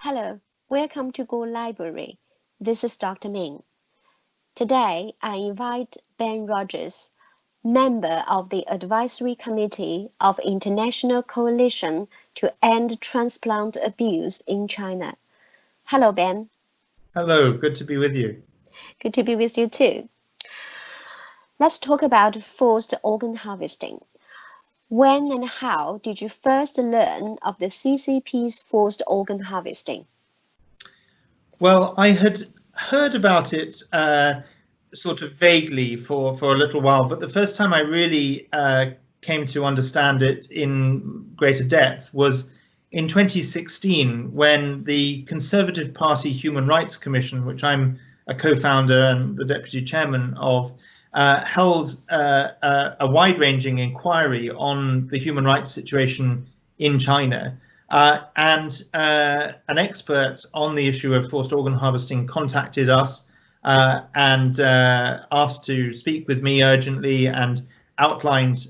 Hello, welcome to Go Library. This is Dr. Ming. Today, I invite Ben Rogers, member of the Advisory Committee of International Coalition to End Transplant Abuse in China. Hello, Ben. Hello, good to be with you. Good to be with you too. Let's talk about forced organ harvesting. When and how did you first learn of the CCP's forced organ harvesting? Well, I had heard about it sort of vaguely for a little while, but the first time I really came to understand it in greater depth was in 2016, when the Conservative Party Human Rights Commission, which I'm a co-founder and the deputy chairman of, held a wide-ranging inquiry on the human rights situation in China. And an expert on the issue of forced organ harvesting contacted us and asked to speak with me urgently and outlined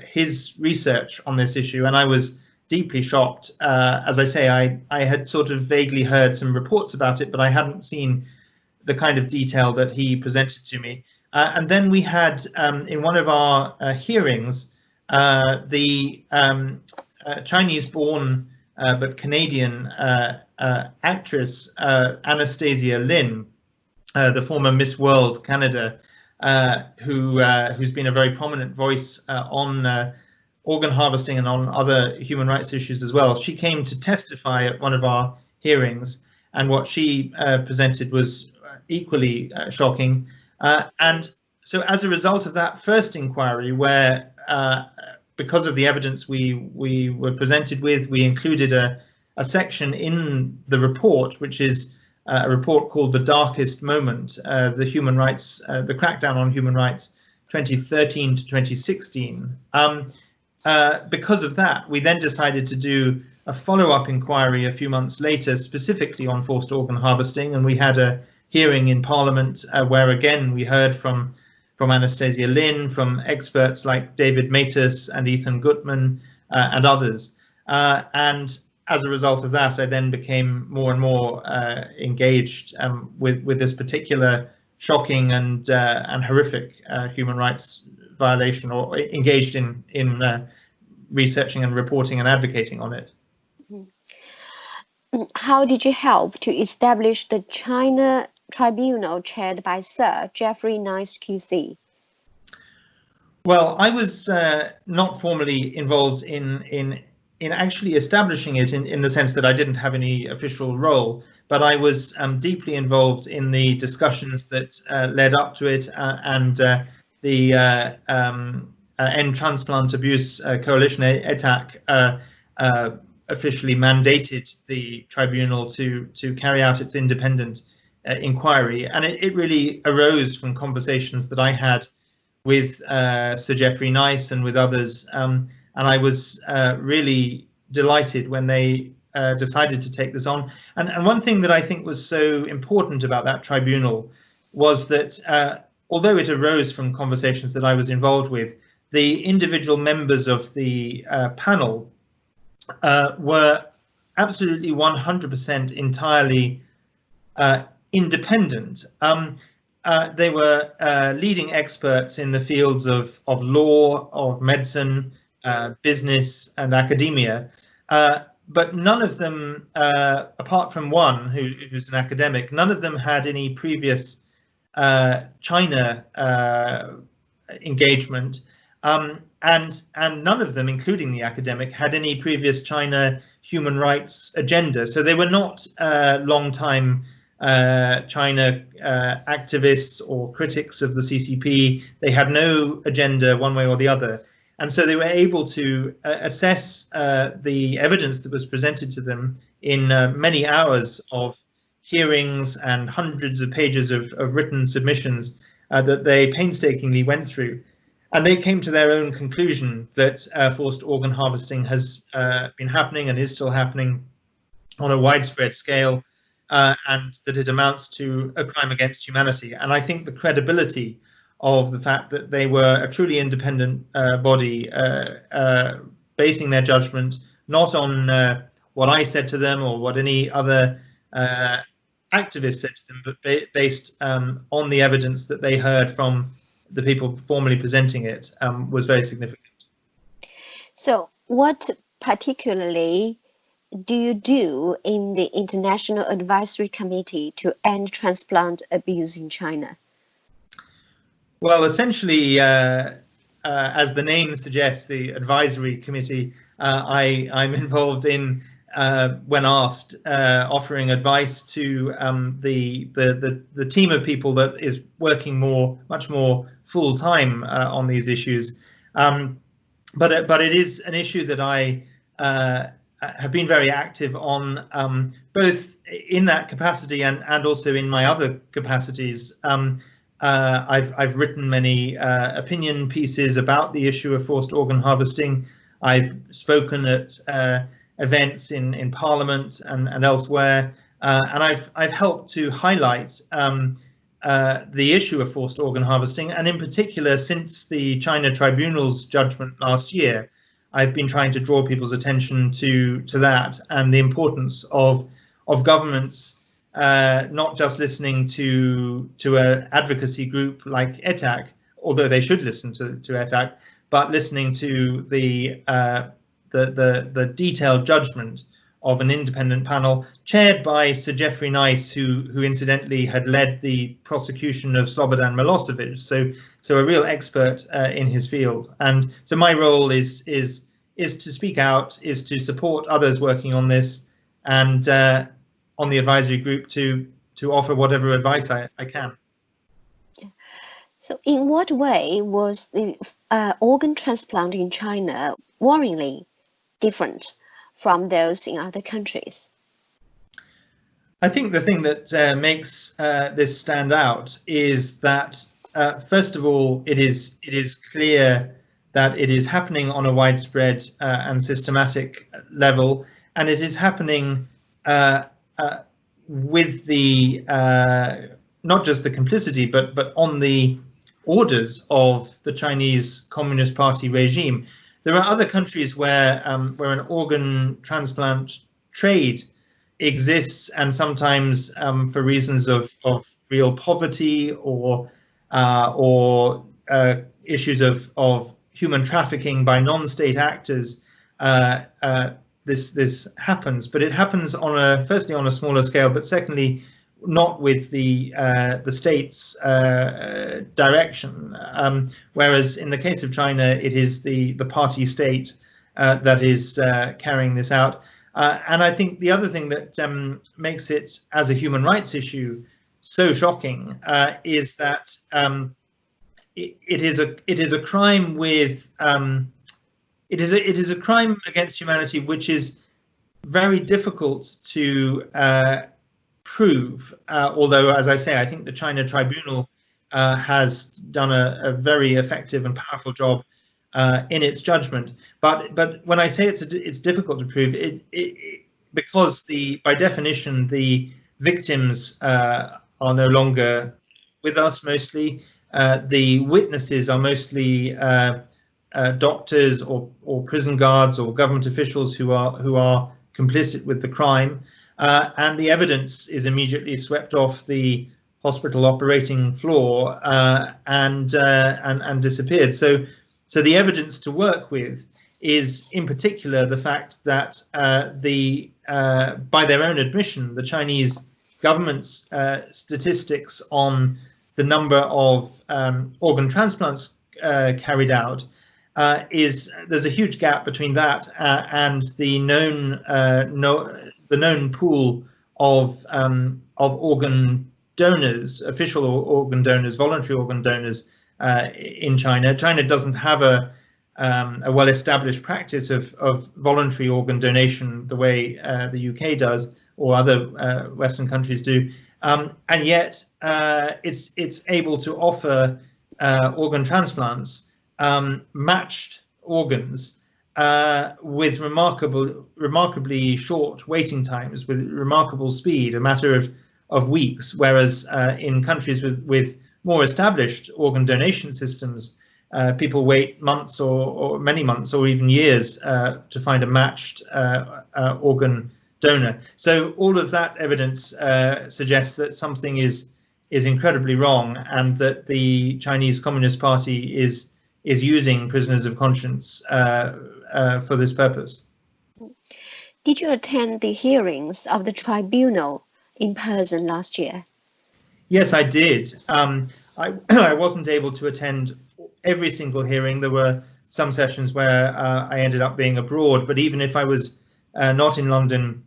his research on this issue. And I was deeply shocked. As I say, I had sort of vaguely heard some reports about it, but I hadn't seen the kind of detail that he presented to me. And then we had, in one of our hearings, the Chinese-born but Canadian actress Anastasia Lin, the former Miss World Canada, who's been a very prominent voice on organ harvesting and on other human rights issues as well. She came to testify at one of our hearings, and what she presented was equally shocking. And so as a result of that first inquiry, where because of the evidence we were presented with, we included a section in the report, which is a report called The Darkest Moment, the human rights, the crackdown on human rights 2013 to 2016. Because of that, we then decided to do a follow-up inquiry a few months later, specifically on forced organ harvesting, and we had a hearing in Parliament where again we heard from Anastasia Lin, from experts like David Matus and Ethan Gutman and others. And as a result of that, I then became more and more engaged with this particular shocking and horrific human rights violation, or engaged in researching and reporting and advocating on it. How did you help to establish the China Tribunal chaired by Sir Geoffrey Nice QC? Well, I was not formally involved in actually establishing it in the sense that I didn't have any official role, but I was deeply involved in the discussions that led up to it, and the End Transplant Abuse Coalition, ETAC, officially mandated the tribunal to carry out its independent inquiry, and it really arose from conversations that I had with Sir Geoffrey Nice and with others, and I was really delighted when they decided to take this on. And one thing that I think was so important about that tribunal was that although it arose from conversations that I was involved with, the individual members of the panel were absolutely 100% entirely independent. They were leading experts in the fields of law, of medicine, business, and academia. But none of them, apart from one who's an academic, none of them had any previous China engagement. And none of them, including the academic, had any previous China human rights agenda. So they were not long-time China activists or critics of the CCP. They had no agenda one way or the other. And so they were able to assess the evidence that was presented to them in many hours of hearings and hundreds of pages of written submissions that they painstakingly went through. And they came to their own conclusion that forced organ harvesting has been happening and is still happening on a widespread scale, and that it amounts to a crime against humanity. And I think the credibility of the fact that they were a truly independent body, basing their judgment not on what I said to them or what any other activists said to them, but based on the evidence that they heard from the people formally presenting it, was very significant. So what particularly do you do in the International Advisory Committee to end transplant abuse in China? Well, essentially, as the name suggests, the advisory committee, I'm involved in, when asked, offering advice to the team of people that is working much more full time on these issues. But it is an issue that I have been very active on, both in that capacity and also in my other capacities. I've written many opinion pieces about the issue of forced organ harvesting. I've spoken at events in Parliament and elsewhere, and I've helped to highlight the issue of forced organ harvesting, and in particular, since the China Tribunal's judgment last year, I've been trying to draw people's attention to that and the importance of governments not just listening to an advocacy group like ETAC, although they should listen to ETAC, but listening to the detailed judgment of an independent panel chaired by Sir Geoffrey Nice, who incidentally had led the prosecution of Slobodan Milosevic, so a real expert in his field. And so my role is to speak out, is to support others working on this, and on the advisory group to offer whatever advice I can. So in what way was the organ transplant in China worryingly different from those in other countries? I think the thing that makes this stand out is that, first of all, it is clear that it is happening on a widespread and systematic level, and it is happening with the not just the complicity, but on the orders of the Chinese Communist Party regime. There are other countries where an organ transplant trade exists, and sometimes for reasons of real poverty or issues of human trafficking by non-state actors, this happens. But it happens firstly on a smaller scale, but secondly not with the state's direction. Whereas in the case of China, it is the party state that is carrying this out. And I think the other thing that makes it, as a human rights issue, so shocking is that it is a crime with it is a crime against humanity, which is very difficult to prove. Although, as I say, I think the China Tribunal has done a very effective and powerful job in its judgment. But when I say it's difficult to prove, because by definition the victims are no longer with us. Mostly, the witnesses are mostly doctors or prison guards or government officials who are complicit with the crime, and the evidence is immediately swept off the hospital operating floor and disappeared. So the evidence to work with is, in particular, the fact that by their own admission, the Chinese government's statistics on the number of organ transplants carried out there's a huge gap between that and the known pool of organ donors, official organ donors, voluntary organ donors in China. China doesn't have a well-established practice of voluntary organ donation the way the UK does or other Western countries do, and yet it's able to offer organ transplants, matched organs, with remarkably short waiting times, with remarkable speed, a matter of weeks, whereas in countries with more established organ donation systems, people wait months or many months or even years to find a matched organ donor. So all of that evidence suggests that something is incredibly wrong, and that the Chinese Communist Party is using prisoners of conscience for this purpose. Did you attend the hearings of the tribunal in person last year? Yes, I did. I wasn't able to attend every single hearing. There were some sessions where I ended up being abroad, but even if I was not in London,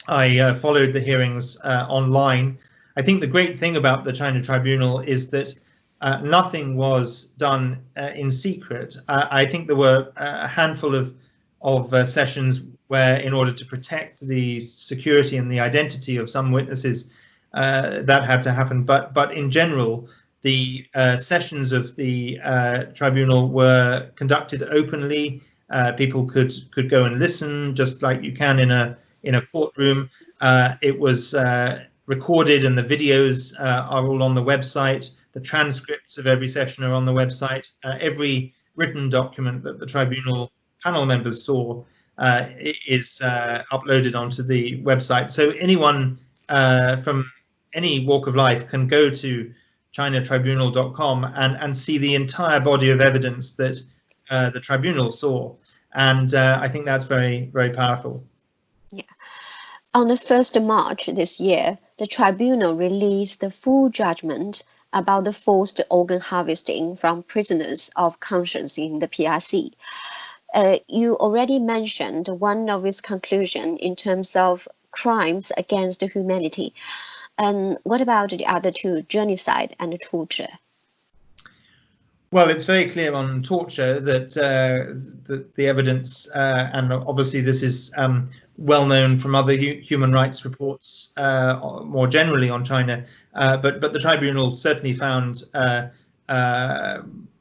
I followed the hearings online. I think the great thing about the China Tribunal is that nothing was done in secret. I think there were a handful of sessions where, in order to protect the security and the identity of some witnesses, that had to happen. But in general, the sessions of the tribunal were conducted openly. People could go and listen, just like you can in a courtroom. It was recorded, and the videos are all on the website. The transcripts of every session are on the website. Every written document that the tribunal panel members saw is uploaded onto the website. So anyone from any walk of life can go to chinatribunal.com and see the entire body of evidence that the tribunal saw. And I think that's very, very powerful. Yeah. On the 1st of March this year, the tribunal released the full judgment about the forced organ harvesting from prisoners of conscience in the PRC. You already mentioned one of its conclusions in terms of crimes against humanity. And what about the other two, genocide and torture? Well, it's very clear on torture that the evidence, and obviously this is well known from other human rights reports more generally on China, but the tribunal certainly found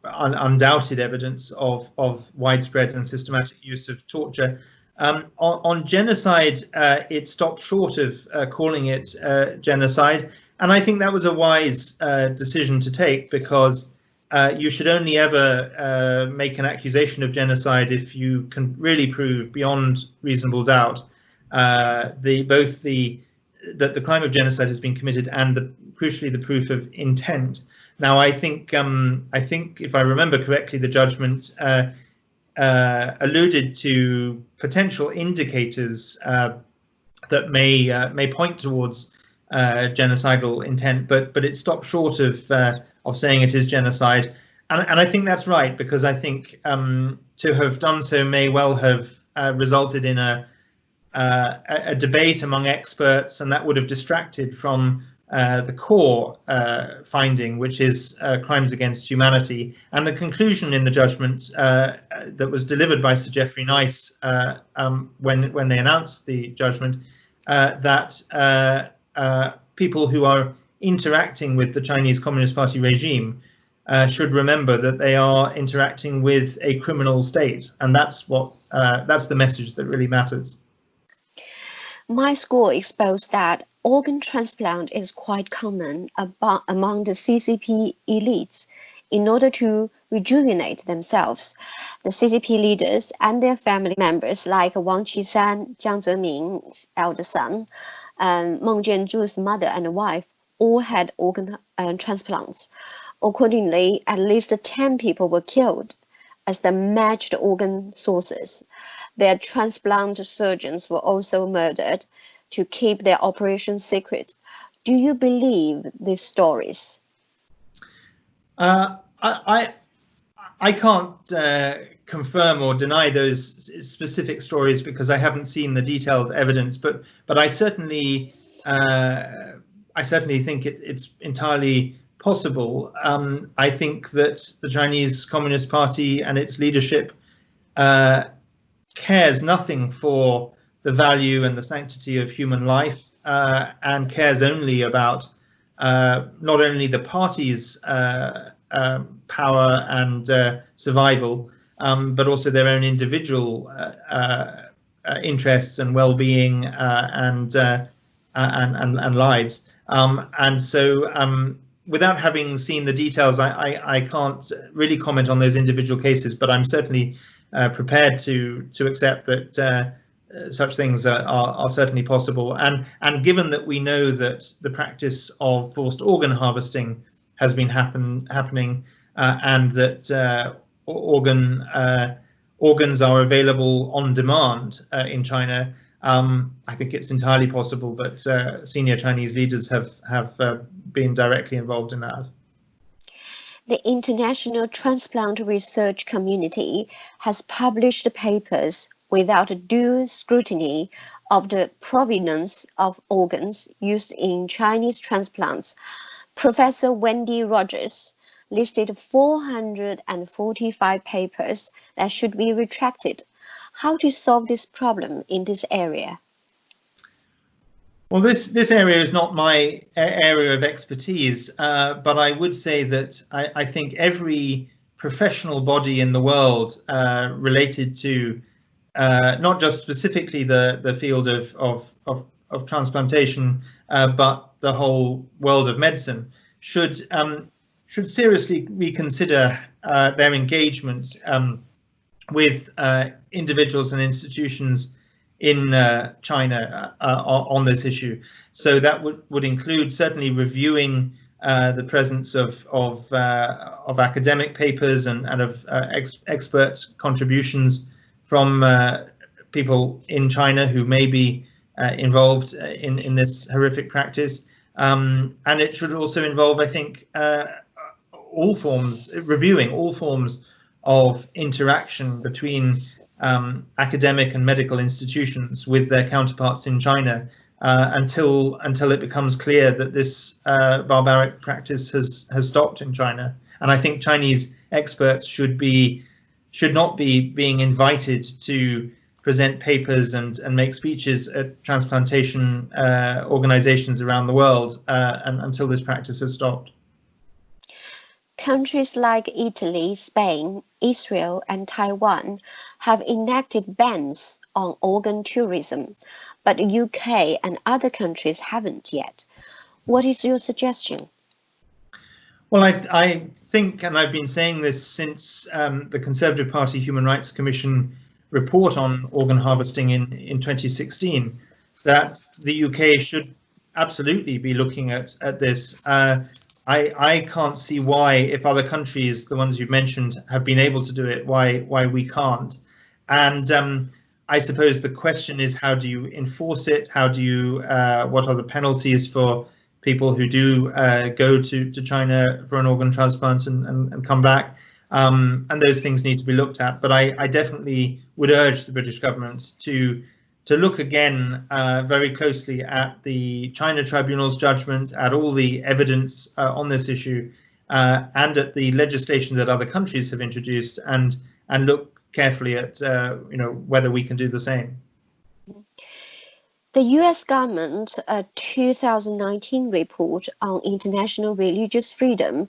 undoubted evidence of widespread and systematic use of torture. On genocide, it stopped short of calling it genocide, and I think that was a wise decision to take, because you should only ever make an accusation of genocide if you can really prove beyond reasonable doubt that the crime of genocide has been committed, and crucially the proof of intent. Now, I think if I remember correctly, the judgment alluded to potential indicators that may point towards genocidal intent, but it stopped short of saying it is genocide, and I think that's right, because I think to have done so may well have resulted in a debate among experts, and that would have distracted from the core finding, which is crimes against humanity. And the conclusion in the judgment that was delivered by Sir Geoffrey Nice when they announced the judgment, that people who are interacting with the Chinese Communist Party regime should remember that they are interacting with a criminal state, and that's the message that really matters. My school exposed that organ transplant is quite common among the CCP elites in order to rejuvenate themselves. The CCP leaders and their family members, like Wang Qisan, Jiang Zeming's elder son, and Meng Jianzhu's mother and wife, all had organ transplants. Accordingly, at least 10 people were killed as the matched organ sources. Their transplant surgeons were also murdered to keep their operation secret. Do you believe these stories? I can't confirm or deny those specific stories, because I haven't seen the detailed evidence. But I certainly think it's entirely possible. I think that the Chinese Communist Party and its leadership cares nothing for the value and the sanctity of human life, and cares only about not only the party's power and survival, but also their own individual interests and well-being and lives. And so, without having seen the details, I can't really comment on those individual cases, but I'm certainly prepared to accept that such things are certainly possible. And given that we know that the practice of forced organ harvesting has been happening, and that organs are available on demand in China, I think it's entirely possible that senior Chinese leaders have been directly involved in that. The international transplant research community has published papers without due scrutiny of the provenance of organs used in Chinese transplants. Professor Wendy Rogers listed 445 papers that should be retracted. How to solve this problem in this area? Well, this area is not my area of expertise, but I would say that I think every professional body in the world related to not just specifically the field of transplantation, but the whole world of medicine should seriously reconsider their engagement with individuals and institutions in China on this issue. So that would include certainly reviewing the presence of academic papers and of expert contributions from people in China who may be involved in this horrific practice. And it should also involve, I think, reviewing all forms of interaction between academic and medical institutions with their counterparts in China until it becomes clear that this barbaric practice has stopped in China. And I think Chinese experts should not be being invited to present papers and make speeches at transplantation organizations around the world until this practice has stopped. Countries like Italy, Spain, Israel, and Taiwan have enacted bans on organ tourism, but the UK and other countries haven't yet. What is your suggestion? Well, I think, and I've been saying this since the Conservative Party Human Rights Commission report on organ harvesting in 2016, that the UK should absolutely be looking at this. I can't see why, if other countries, the ones you've mentioned, have been able to do it, why we can't. And I suppose the question is, how do you enforce it? How do you, what are the penalties for people who do go to China for an organ transplant and come back? And those things need to be looked at. But I definitely would urge the British government to look again very closely at the China Tribunal's judgment, at all the evidence on this issue, and at the legislation that other countries have introduced, and look carefully at whether we can do the same. The US government 2019 report on international religious freedom,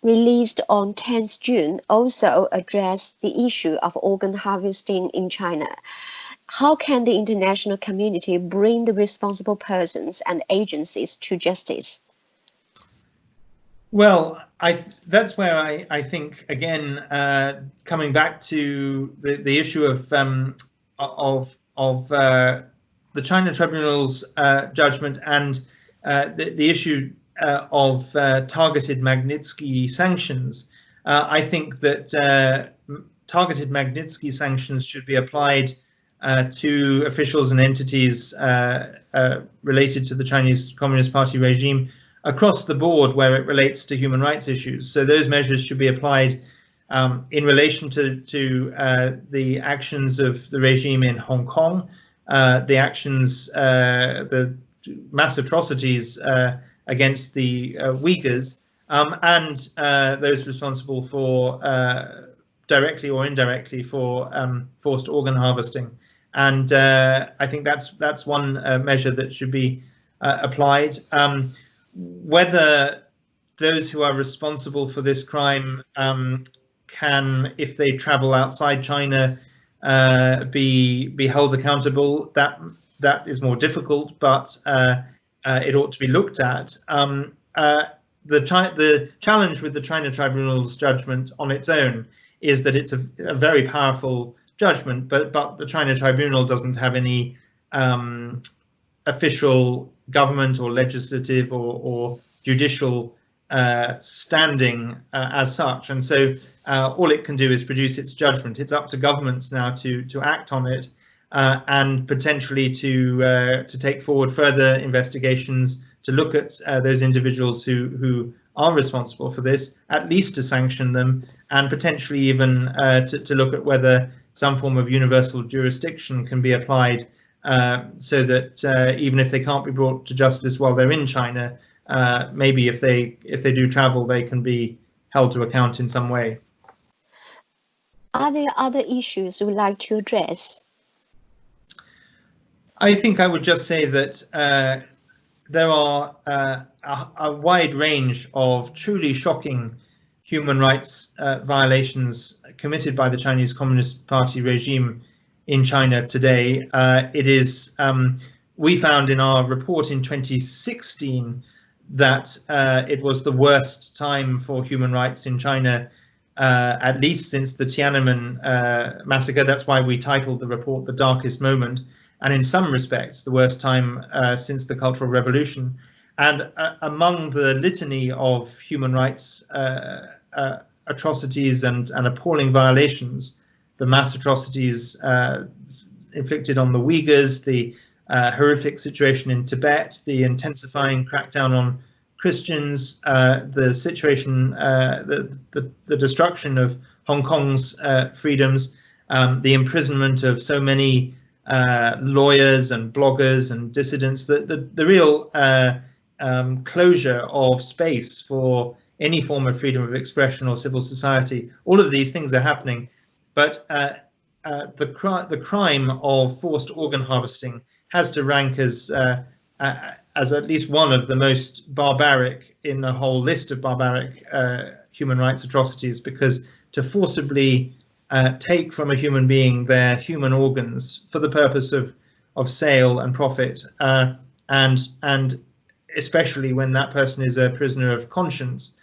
released on 10th June, also addressed the issue of organ harvesting in China. How can the international community bring the responsible persons and agencies to justice? Well, that's where I think, again, coming back to the issue of the China Tribunal's judgment and the issue of targeted Magnitsky sanctions, I think that targeted Magnitsky sanctions should be applied to officials and entities related to the Chinese Communist Party regime across the board where it relates to human rights issues. So those measures should be applied in relation to the actions of the regime in Hong Kong, the actions, the mass atrocities against the Uyghurs, and those responsible for directly or indirectly for forced organ harvesting. And I think that's one measure that should be applied. Whether those who are responsible for this crime can, if they travel outside China, be held accountable, that is more difficult, but it ought to be looked at. The challenge with the China Tribunal's judgment on its own is that it's a very powerful judgment, but the China Tribunal doesn't have any official government or legislative or judicial standing as such, and so all it can do is produce its judgment. It's up to governments now to act on it and potentially to take forward further investigations, to look at those individuals who are responsible for this, at least to sanction them, and potentially even to look at whether some form of universal jurisdiction can be applied, so that even if they can't be brought to justice while they're in China, maybe if they do travel, they can be held to account in some way. Are there other issues you would like to address? I think I would just say that there are a wide range of truly shocking human rights violations committed by the Chinese Communist Party regime in China today. It is, we found in our report in 2016 that it was the worst time for human rights in China, at least since the Tiananmen massacre. That's why we titled the report "The Darkest Moment," and in some respects the worst time since the Cultural Revolution. And among the litany of human rights atrocities and appalling violations, the mass atrocities inflicted on the Uyghurs, the horrific situation in Tibet, the intensifying crackdown on Christians, the situation, the destruction of Hong Kong's freedoms, the imprisonment of so many lawyers and bloggers and dissidents, the real closure of space for any form of freedom of expression or civil society. All of these things are happening, but the crime of forced organ harvesting has to rank as at least one of the most barbaric in the whole list of barbaric human rights atrocities, because to forcibly take from a human being their human organs for the purpose of sale and profit, and especially when that person is a prisoner of conscience,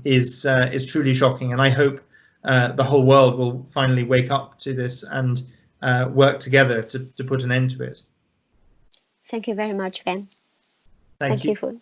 is truly shocking. And I hope the whole world will finally wake up to this and work together to put an end to it. Thank you very much, Ben. Thank you. For